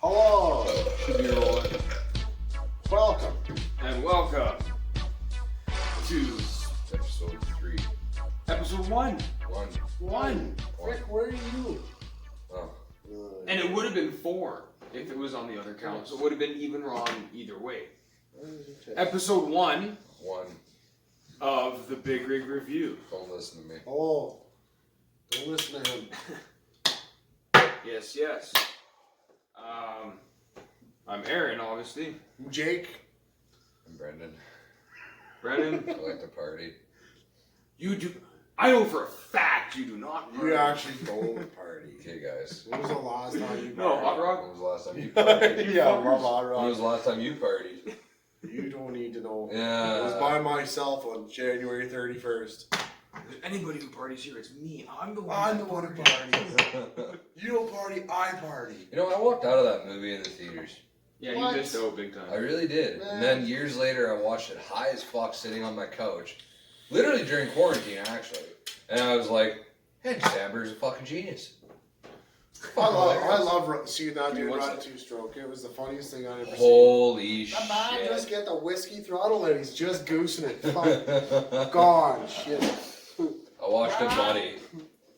Hello. Should be rolling. Welcome. And welcome to Episode 3. episode 1. One. Rick, where are you? Oh. And it would have been 4 if it was on the other count. So it would have been even wrong either way. Episode 1 of the Big Rig Review. Don't listen to me. Oh. Don't listen to him. Yes, yes. I'm Aaron, obviously. Jake. I'm Brenden. Brenden, I like to party. you do. I know for a fact you do not. You actually don't party. Okay, guys. When was the last time you No, partied? Hot Rock. When was the last time you partied? Yeah, I love Hot When was Rock. the last time you partied? You don't need to know. Yeah. I was by myself on January 31st. If there's anybody who parties here, it's me. I'm the one. I'm the one who parties. You don't party, I party. You know, I walked out of that movie in the theaters. Yeah, What? you missed out big time. I really did. And then years later, I watched it high as fuck sitting on my couch. Literally during quarantine, actually. And I was like, hey, Samber's a fucking genius. I love seeing that dude what's run that? two-stroke. It was the funniest thing I've ever seen. Holy The man just shit. get the whiskey throttle and he's just goosing it. Fuck. Gone. Shit. I watched a buddy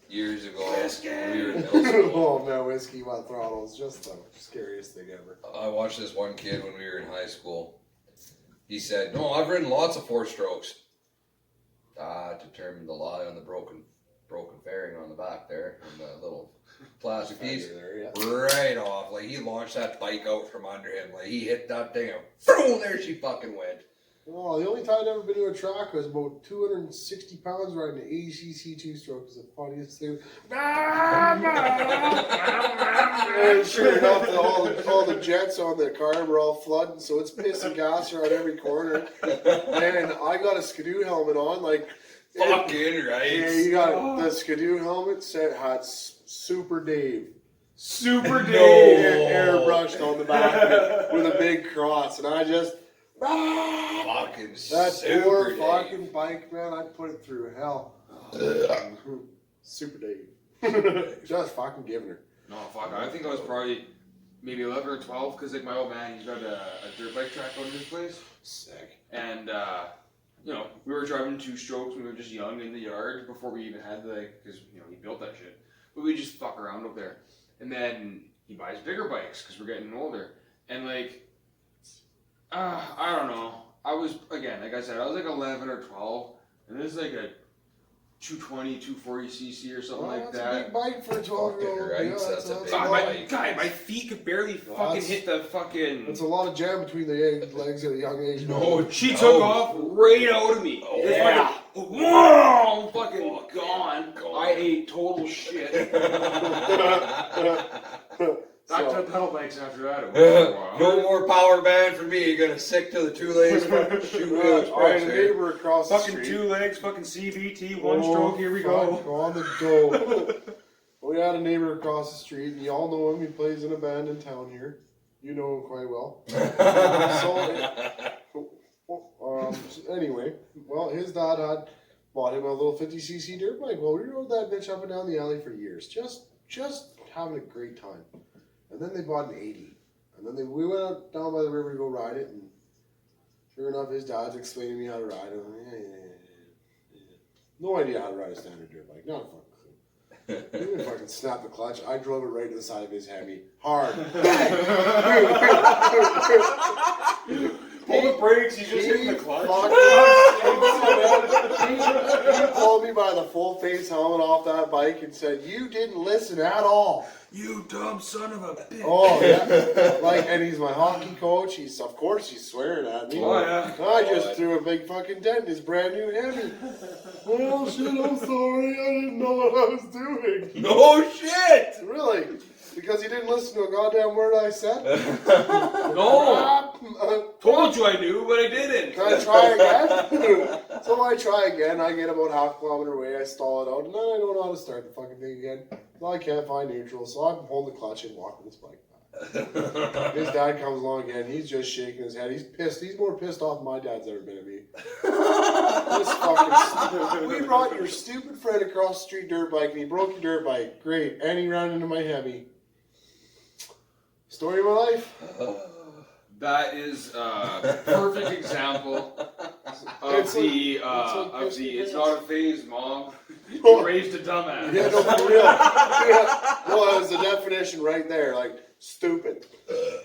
years ago when we were in middle school. Oh man, whiskey while throttle is just the scariest thing ever. I watched this one kid when we were in high school. He said, no, I've ridden lots of 4-strokes. Determined to lie on the broken fairing on the back there, and the little plastic piece. There, yeah. Right off. Like, he launched that bike out from under him. Like, he hit that thing and boom, there she fucking went. Well, the only time I'd ever been to a track was about 260 pounds riding an ACC two-stroke. Is the funniest thing. And sure enough, all the jets on the car were all flooding, so it's pissing gas around every corner. And I got a Skidoo helmet on, like. Fucking right. Yeah, you got the Skidoo helmet set had Super Dave. Super No. Dave. Airbrushed on the back of it with a big cross, and I just Fucking that Super poor Dave. fucking bike, man. I put it through hell. Super Dave, just fucking giving her. No, fuck. I think I was probably maybe 11 or 12 because like my old man, he's got a dirt bike track out of his place, Sick. and you know, we were driving 2-strokes when we were just young in the yard before we even had because you know he built that shit. But we just fuck around up there, and then he buys bigger bikes because we're getting older, and like. I don't know. I was, again, like I said, I was like 11 or 12, and this is like a 220, 240cc or something like That's that. a big bike for a 12-year-old. Fucking right, that's a big bike. My feet could barely fucking hit the fucking... That's a lot of jam between the legs at a young age. No, She took off right out of me. Oh, It's yeah. Whoa! Fucking gone. I ate total shit. Back to the pedal bikes after that. It was for a while. No more power band for me. You're gonna stick to the 2 lanes. Shoot wheel I express had a here. neighbor across the Fucking street. 2 legs, fucking CVT, 1-stroke, here we go. Fuck, on the go. We had a neighbor across the street, and you all know him. He plays in a band in town here. You know him quite well. Anyway, well, his dad had bought him a little 50cc dirt bike. Well, we rode that bitch up and down the alley for years, just having a great time. And then they bought an 80, and then we went out down by the river to go ride it, and sure enough, his dad's explaining to me how to ride it. No idea how to ride a standard dirt bike, not a fucking clue. He didn't fucking snap the clutch. I drove it right to the side of his Hemi. Hard. Pull the brakes, he's just hitting the clutch. He pulled me by the full face helmet off that bike and said, "You didn't listen at all." You dumb son of a bitch. Oh yeah, like, and he's my hockey coach. Of course he's swearing at me. Oh, yeah. I just threw a big fucking dent in his brand new Hemi. Well, shit, I'm sorry. I didn't know what I was doing. No shit! Really? Because he didn't listen to a goddamn word I said? No! Told you I knew, but I didn't. Can I try again? So I try again. I get about half a kilometer away. I stall it out, and then I don't know how to start the fucking thing again. So I can't find neutral, so I'm holding the clutch and walking this bike back. His dad comes along again. He's just shaking his head. He's pissed. He's more pissed off than my dad's ever been at me. This fucking we brought your stupid friend across the street dirt bike, and he broke your dirt bike. Great. And he ran into my Hemi. Story of my life. That is a perfect example of It's the like it's not a phase, Mom. You raised a dumbass. Yeah, no, for real. Yeah. No, that was the definition right there. Like, stupid.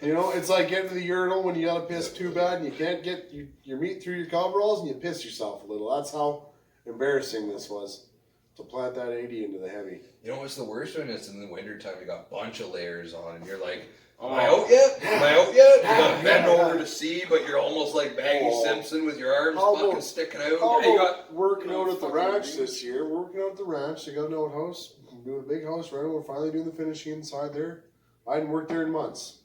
You know, it's like getting to the urinal when you gotta piss too bad and you can't get your meat through your coveralls and you piss yourself a little. That's how embarrassing this was. To plant that 80 into the heavy. You know what's the worst one? It's in the wintertime. You got a bunch of layers on, and you're like, Oh. am I out yet? Am I out yet? You gotta bend over to see, but you're almost like Maggie Simpson with your arms fucking sticking out. How Yeah, you about got working out at the fucking ranch things. this year? Working out at the ranch. They got an outhouse. Doing a big house rental. We're finally doing the finishing inside there. I hadn't worked there in months.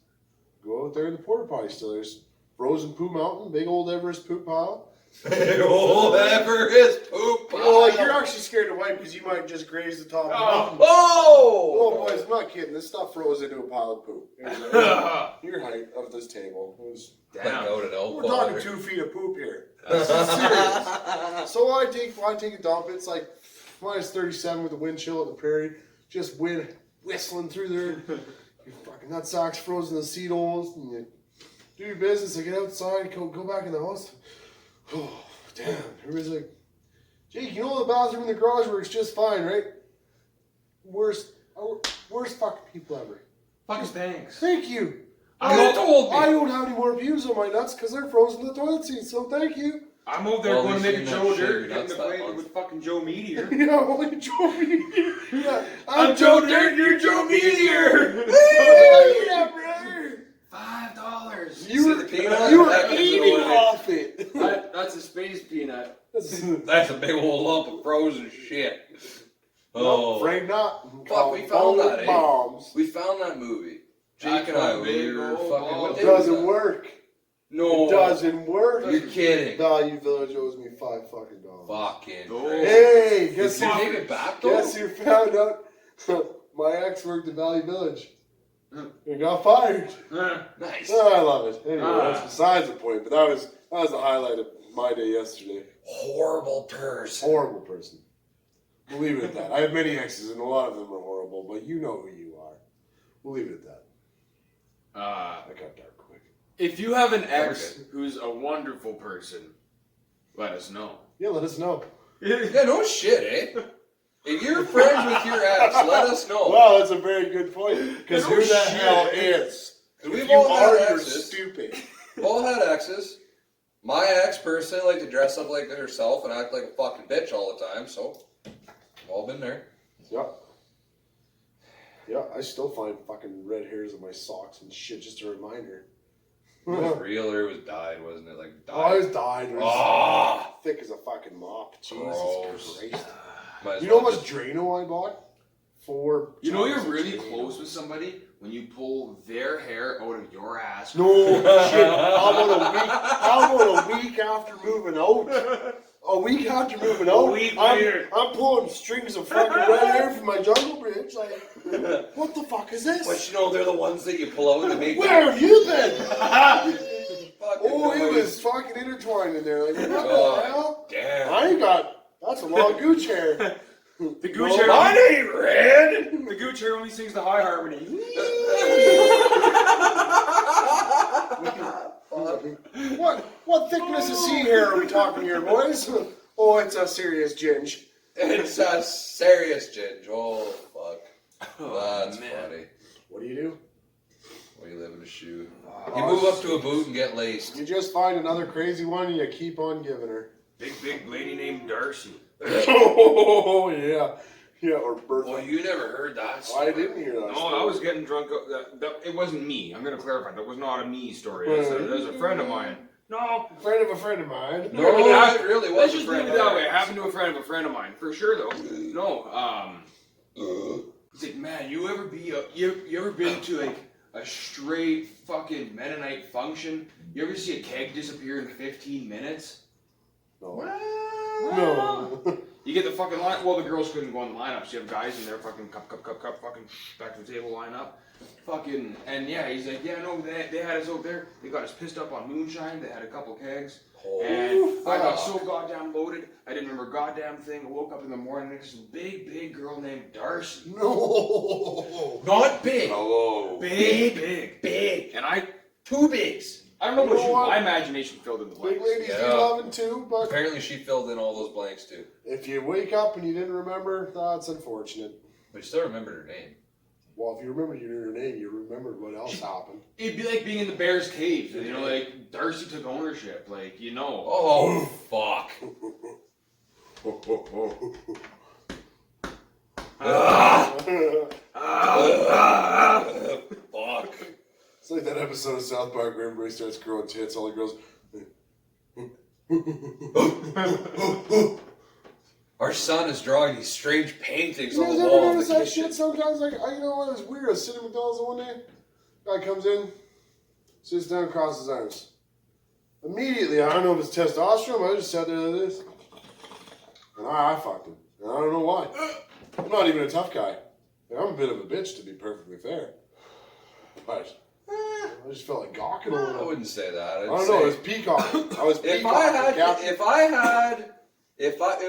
Go out there in the porta potty still. There's frozen poop mountain, big old Everest poop pile. Old Everest poop pile. Oh, like you're actually scared to wipe because you might just graze the top of the mountain. Oh! Oh, boys, I'm not kidding. This stuff froze into a pile of poop. It was your height of this table. It was. Like out at elbow. We're talking 2 feet of poop here. This is serious. So I take a dump. It's like minus 37 with the wind chill at the prairie. Just wind whistling through there. Your fucking nutsack's frozen in the seat holes. And you do your business. I get outside. Go back in the house. Oh, damn. Everybody's like, Jake, you know the bathroom in the garage works just fine, right? Worst fucking people ever. fucking thanks. Thank you. You told me. I don't have any more pubes on my nuts because they're frozen in the toilet seat, so thank you. I'm over there Well, going to we make a shouldn't Joe have shared Dirt, your getting nuts that acquainted month. with fucking Joe Meteor. Yeah, only Joe Meteor. Yeah, I'm Joe Dirt, you're Joe Meteor. yeah, brother. $5. You were, See the peanut? you were That was eating the way. off it. That's a space peanut. That's a big old lump of frozen shit. No, afraid not. Fuck, we found that, eh? Bombs. We found that movie. Jake and I, we were fucking. What It day was doesn't that? work. No. It doesn't work. You're kidding. Value Village owes me $5 fucking. Fucking No. crazy. Hey, guess Did you who? take it back though? Guess who found out? My ex worked at Valley Village. And got fired. Nice. Oh, I love it. Anyway, that's besides the point. But that was the highlight of my day yesterday. Horrible person. Horrible person. We'll leave it at that. I have many exes, and a lot of them are horrible. But you know who you are. We'll leave it at that. I got dark quick. If you have an ex who's a wonderful person, let us know. Yeah, let us know. Yeah, no shit, eh? If you're friends with your ex, let us know. Well, that's a very good point. Because No who the shit. hell is? We've If you all had are, you're exes. stupid. We've all had exes. My ex personally liked to dress up like herself and act like a fucking bitch all the time, so we've all been there. Yeah. Yeah, I still find fucking red hairs in my socks and shit, just a reminder. It was real or it was dyed, wasn't it? Like dyed. Oh, I was dyed. It was Ah! thick as a fucking mop. Jesus Gross. Christ. Might as You know well how much Drano I bought? 4 You know you're jars of really Drano. close with somebody when you pull their hair out of your ass. No shit. How about a week after moving out? A week after moving out, week later. I'm pulling strings of fucking red hair from my jungle bridge. Like, what the fuck is this? But you know, they're the ones that you pull out and make. Where have you been? Fucking Oh, it noise. was fucking intertwined in there. Like, what Oh, the hell? Damn. I ain't got. That's a long gooch hair. The gooch No, hair. Mine ain't red. The gooch hair only sings the high harmony. What thickness of sea hair are we talking here, boys? Oh, it's a serious ginge. It's a serious ginge. Oh, fuck. Oh, That's man. funny. What do you do? We live in a shoe. You move up to a boot and get laced. You just find another crazy one and you keep on giving her. Big lady named Darcy. Oh, yeah. Yeah, or Bertha. Well, you never heard that I story. didn't hear that. No, I was getting drunk. It wasn't me. I'm going to clarify. That was not a me story. That was a friend of mine. No. Friend of a friend of mine. No, it really was Let's a just friend leave it of that way. It ours. happened to a friend of mine. For sure, though. No, he's like, man, you ever been to like a straight fucking Mennonite function? You ever see a keg disappear in 15 minutes? No. No. You get the fucking line. Well, the girls couldn't go in the lineup. So you have guys in there, fucking cup, fucking back to the table line up. Fucking, and yeah, he's like, yeah, no, they had us out there. They got us pissed up on moonshine. They had a couple kegs. And I got so goddamn loaded, I didn't remember a goddamn thing. I woke up in the morning next to this big girl named Darcy. No. Not big. Hello. Big. And Two bigs. I don't know You about know you. what? My imagination filled in the Big blanks. ladies do Yeah. loving too, but Apparently she filled in all those blanks too. if you wake up and you didn't remember, that's unfortunate. But you still remembered her name. Well, if you remembered your name, you remembered what else happened. It'd be like being in the Bears cave. You know, like Darcy took ownership. Like, you know. Oh, fuck. Fuck. It's like that episode of South Park where everybody starts growing tits, all the girls. Our son is drawing these strange paintings You on guys the ever wall of notice the that kitchen. shit sometimes? Like, you know what? It was weird. I was sitting at McDonald's one day. Guy comes in, sits down, crosses his arms. Immediately, I don't know if it's testosterone, I just sat there like this. And I fucked him. And I don't know why. I'm not even a tough guy. Like, I'm a bit of a bitch, to be perfectly fair. But I just felt like gawking a I little. wouldn't say that. I don't know, it was peacocking. I was It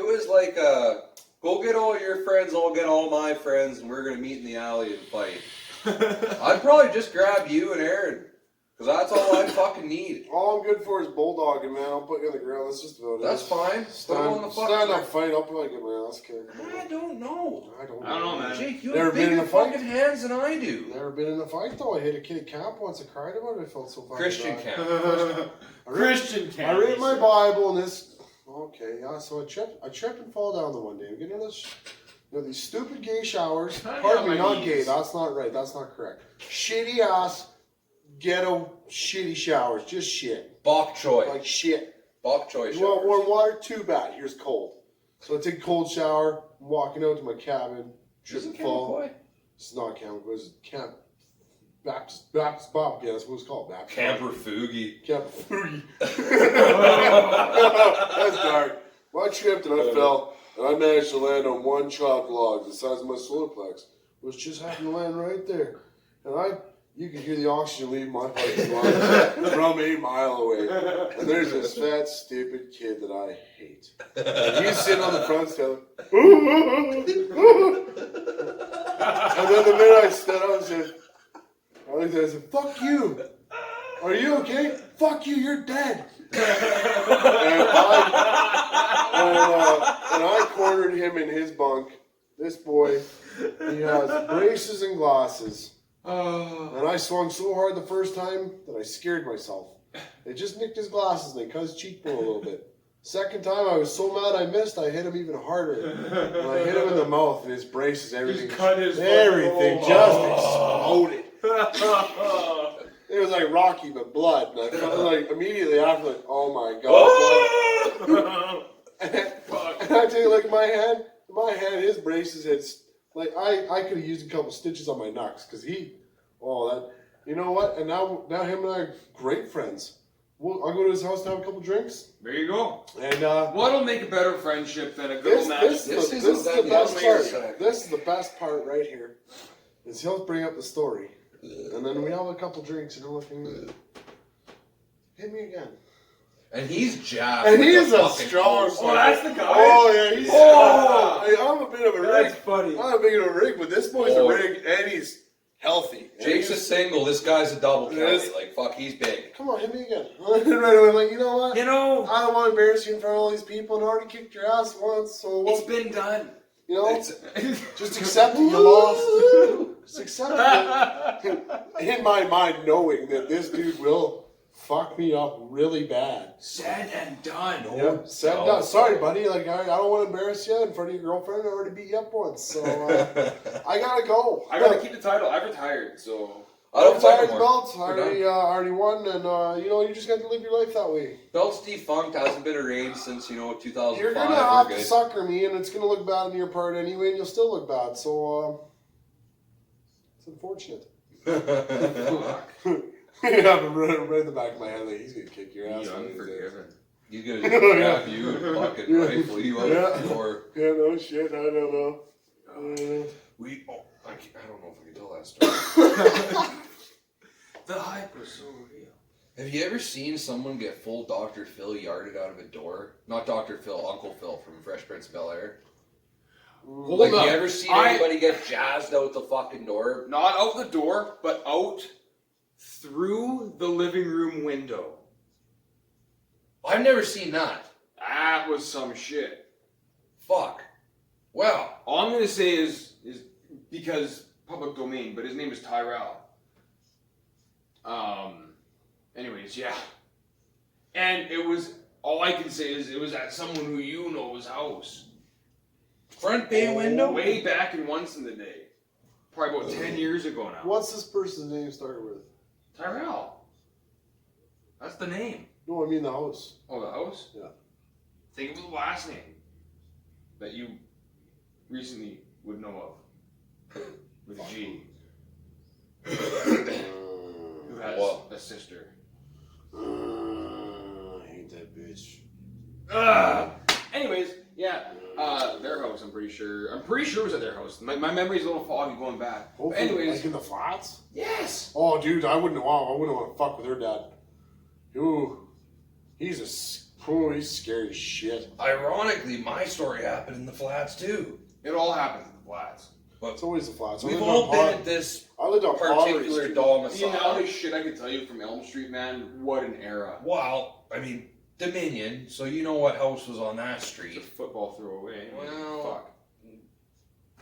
was like go get all your friends, I'll get all my friends, and we're gonna meet in the alley and fight. I'd probably just grab you and Aaron, because that's all I fucking need. All I'm good for is bulldogging, man. I'll put you on the ground. That's just about it. That's fine. Put 'em on the fucking Stand up fight. I'll probably get my ass kicked. I don't know. I don't know, man. Jake, you Never have been in bigger a fight? fucking hands than I do. Never been in a fight though. I hit a kid at camp once. I cried about it. I felt so fucking Christian bad. camp. Christian I camp. read my Bible and this. Okay, yeah. So I tripped and fall down the one day. I'm getting this. You know, these stupid gay showers. I Pardon got me, my not knees. gay. That's not right. That's not correct. Shitty ass, ghetto, shitty showers. Just shit. Bok choy. Like shit. Bok choy You want showers. warm water? Too bad. Here's cold. So I take a cold shower. I'm walking out to my cabin. Trip Isn't and fall. Camp It's not camp. It was camp. Baptist Bob. Yeah, that's what it's called. Baptist. Camper Foogie. Camp Foogie. That's dark. Well, I tripped and I fell, and I managed to land on one chopped log the size of my solar plex, which just happened to land right there. And you could hear the oxygen leave my heart from a mile away. And there's this fat, stupid kid that I hate. And he's sitting on the front step. And then the minute I stood up and said, I looked at him and said, fuck you. Are you okay? Fuck you, you're dead. And I cornered him in his bunk. This boy, he has braces and glasses. And I swung so hard the first time that I scared myself. They just nicked his glasses and they cut his cheekbone a little bit. Second time, I was so mad I missed, I hit him even harder. And I hit him in the mouth and his braces, everything. Just cut his everything fucking- just exploded. It was like Rocky, but blood. And I felt like immediately after, like, oh my god. And I tell you, like my hand, his braces had, like I could have used a couple stitches on my knucks because you know what? And now him and I are great friends. I'll go to his house and have a couple drinks. There you go. And What'll make a better friendship than a good old match? this is the best part. This is the best part right here. Is he'll bring up the story, and then we have a couple drinks and we're looking. Hit me again. And he's jacked. And like he's a fucking strong. horse. Oh, that's the guy? Oh yeah, he's. Oh! Hey, I'm a bit of a rig. That's funny. I'm a bit of a rig, but this boy's Oh. a rig, and he's healthy. And Jake's a he's- single. This guy's a double county. Yes. Like fuck, he's big. Come on, hit me again. Right away, like you know what? You know, I don't want to embarrass you in front of all these people, and I already kicked your ass once, so it's been done. you know, It's, just accept it. You lost. Just accept it. In my mind, knowing that this dude will fuck me up really bad. Said and done. Yep. Said no. done. Sorry, buddy. Like I don't want to embarrass you in front of your girlfriend. I already beat you up once, so I gotta go. I gotta keep the title. I've retired, so. I don't fight Tired anymore. belts. I We're already won, and you just got to live your life that way. Belt's defunct. Hasn't been arranged since 2005. You're gonna have to sucker me, and it's gonna look bad on your part anyway, and you'll still look bad. So it's unfortunate. Fuck. Yeah, but right in the back of my head, like he's gonna kick your ass. one of these days. Unforgiven. He's gonna just grab you and fucking rifle you out Yeah. the door. Yeah, no shit. I don't know. I don't know if I can tell that story. The hype was so real. Have you ever seen someone get full Dr. Phil yarded out of a door? Not Dr. Phil, Uncle Phil from Fresh Prince of Bel-Air. Hold Like, up. you ever seen anybody get jazzed out the fucking door? Not out the door, but out through the living room window. I've never seen that. That was some shit. Fuck. Well, All I'm gonna say is because public domain, but his name is Tyrell. Anyways, yeah. And it was, all I can say is it was at someone who you know's house. front bay window? Way back in once in the day. Probably about 10 years ago now. What's this person's name start with? Tyrell. That's the name. No, I mean the house. Oh, the house? Yeah. Think of the last name that you recently would know of. With a G. Who has a sister. I hate that bitch. Anyways, yeah. Their house, I'm pretty sure. I'm pretty sure it was at their house. My memory's a little foggy going back. But Hopefully, anyways. like in the flats? Yes! Oh, dude, I wouldn't want to fuck with her dad. Ooh, he's scary as shit. Ironically, my story happened in the flats too. It all happens in the flats. It's always the flats. We've all been at this I lived on Pottery particular Street. domicile. The amount of shit I could tell you from Elm Street, man, what an era. Well, I mean, Dominion, so you know what house was on that It's a street. football throwaway. Well, Fuck.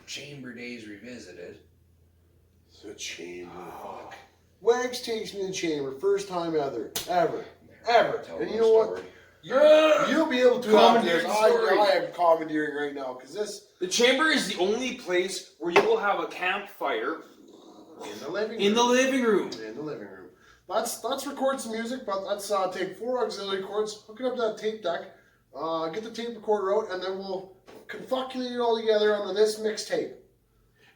Chamber Days Revisited. The chamber. Fuck. Wags takes me to the chamber, first time ever. Ever. Tell And no you know what? story. You'll be able to Commandeering story. I am commandeering right now, because this... The chamber is the only place where you will have a campfire In the living room. in the living room. In the living room. Let's record some music, but let's take 4 auxiliary cords, hook it up to that tape deck, get the tape recorder out, and then we'll confabulate it all together onto this mixtape.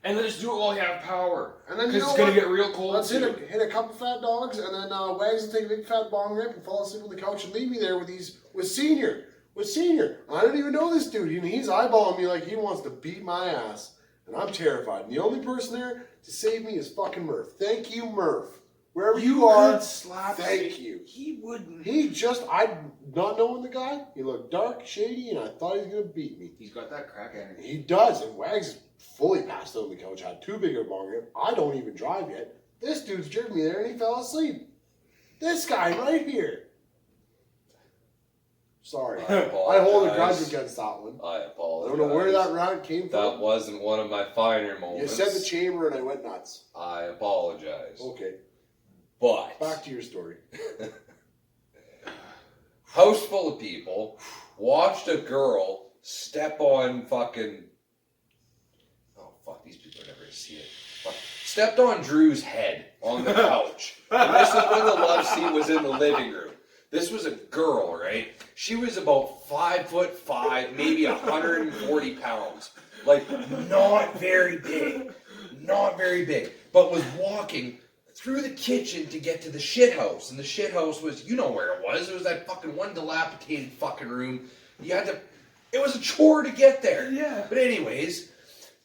And then just do it while you have power. And then Because you know it's going what? to get real cold. Let's hit soon. a couple fat dogs, and then Wags will take a big fat bong rip and fall asleep on the couch and leave me there with Senior. I don't even know this dude. He's eyeballing me like he wants to beat my ass. And I'm terrified. And the only person there to save me is fucking Murph. Thank you, Murph. Wherever you are, could slap thank him. you. He wouldn't. I not knowing the guy, he looked dark, shady, and I thought he was going to beat me. He's got that crack energy. He does, and Wags fully passed out on the couch, had too big of a bong rip. I don't even drive yet. This dude's jerked me there and he fell asleep. This guy right here. Sorry. I hold a grudge against that one. I I apologize. don't know where that rant came That from. wasn't one of my finer You moments. said the chamber and I went nuts. I apologize. Okay, But back to your story. house full of people watched a girl step on fucking. Oh fuck! These people are never gonna see it. Fuck. Stepped on Drew's head on the couch. And this is when the love seat was in the living room. This was a girl, right? She was about 5'5", maybe 140 pounds. Like, not very big. Not very big. But was walking through the kitchen to get to the shit house. And the shit house was, you know where it was. It was that fucking one dilapidated fucking room. You had to, it was a chore to get there. Yeah. But anyways,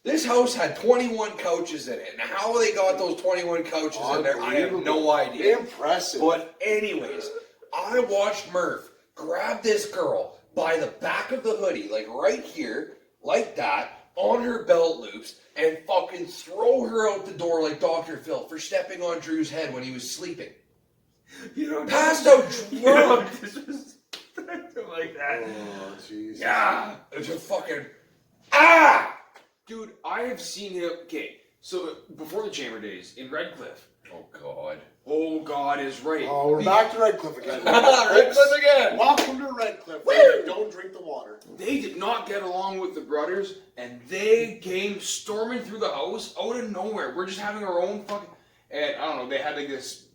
this house had 21 couches in it. And how they got those 21 couches in there, I have no idea. Impressive. But anyways, I watched Murph grab this girl by the back of the hoodie, like right here, like that, on her belt loops, and fucking throw her out the door like Dr. Phil for stepping on Drew's head when he was sleeping. You don't Passed out drunk. Like that. Oh, jeez. Yeah. It's a fucking Dude, I have seen him. Okay, so before the chamber days in Redcliffe. Oh God. Oh God is right. Oh, we're back to Redcliffe again. Redcliffe again. Welcome to Redcliffe. Woo! Don't drink the water. They did not get along with the brothers, and they came storming through the house out of nowhere. We're just having our own fucking. And I don't know. They had like this.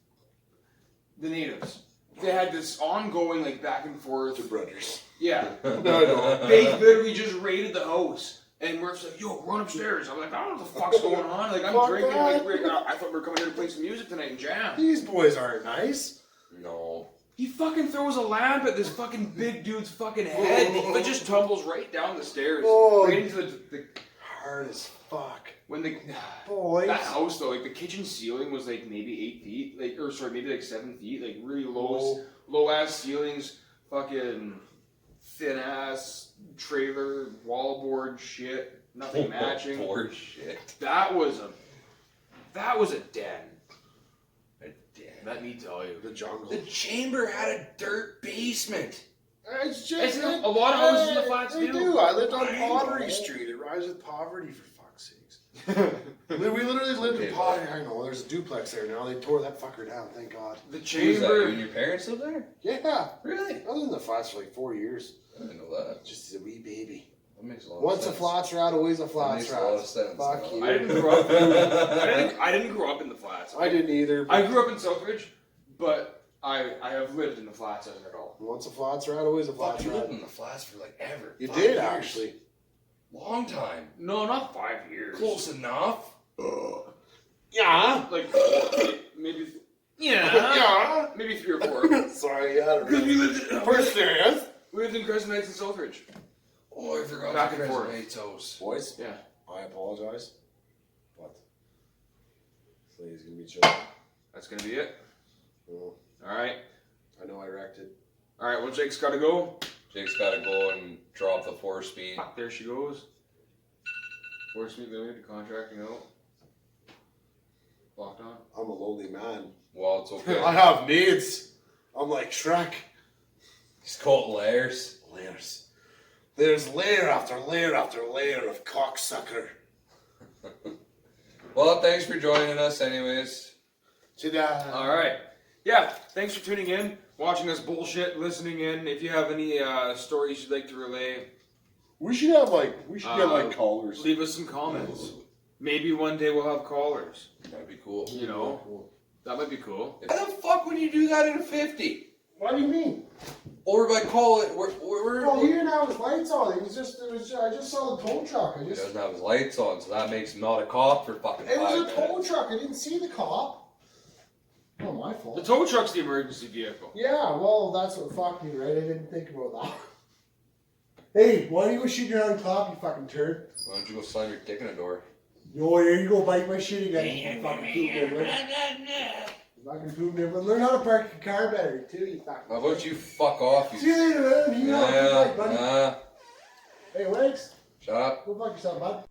The natives. They had this ongoing like back and forth. The brothers. Yeah. No. They literally just raided the house. And Murph's like, yo, run upstairs. I'm like, I don't know what the fuck's going on. Like, I'm Fuck drinking. that. Like, I thought we were coming here to play some music tonight and jam. These boys aren't nice. No. He fucking throws a lamp at this fucking big dude's fucking head. It just tumbles right down the stairs. Oh. Right into the Hard as fuck. when the Boys. that house though, like the kitchen ceiling was like maybe 8 feet, like or sorry, maybe like 7 feet, like really low ass ceilings, fucking thin ass trailer, wallboard shit, nothing matching. Poor shit. That was a den. A den. let me tell you. The jungle. The chamber had a dirt basement. It's just It's a lot of houses in the flats they do. I lived on I Pottery know. Street. It rhymes with poverty, for fuck's sakes. We literally lived in Pottery. I know, there's a duplex there now. They tore that fucker down, thank God. The Who's that? You chamber. and your parents live there? Yeah. Really? I lived in the flats for like 4 years. I didn't know that. Just a wee baby. That makes a lot Once of a sense. flats rat, always a That flats makes a lot of rat. sense. Fuck you. I didn't grow up. I didn't grow up in the flats. I didn't either. I grew up in Southridge, but I have lived in the flats as an adult. Once a flats rat, always a Fuck, flats you lived rat. in the flats for like ever. You 5 did years. actually. Long time. No, not 5 years. Close enough. Yeah. Like maybe. Yeah. Maybe 3 or 4. Sorry, I don't Because know. we lived in. For serious? We lived in Crescent Heights and Southridge. Oh, I forgot Back to and forth. President's house. Boys, Yeah. I apologize. But Slay's gonna be chill. That's gonna be it. Well, All right. I know I wrecked it. All right. Well, Jake's got to go. Jake's got to go and drop the 4-speed. There she goes. Force me limited contracting out. Locked on. I'm a lonely man. Well, it's okay. I have needs. I'm like Shrek. He's called layers. Layers. There's layer after layer after layer of cocksucker. Well, thanks for joining us anyways. Ta-da. All right. Yeah. Thanks for tuning in, watching us bullshit, listening in. If you have any stories you'd like to relay, We should have get callers. leave us some comments. Maybe one day we'll have callers. That'd be cool. You know, that might be cool. Why the fuck would you do that in a 50? What do you mean? Or if I call it, we're Well, he didn't have his lights on. I just saw the tow truck. he doesn't have his lights on, so that makes him not a cop for fucking It 5 was a minutes. tow truck. I didn't see the cop. Not my The fault. tow truck's the emergency vehicle. Yeah, well, that's what fucked me, right? I didn't think about that. Hey, why don't you go shoot your own cop, you fucking turd? Why don't you go slam your dick in a door? Yo, here you go bite my shit again, you fucking poop nibbler. Fucking poop nibbler. Learn how to park your car better, too, you fucking. How about you fuck off, See you... you later, man. You know, good night, buddy. Nah, Hey, Wags, shut up. go fuck yourself, bud.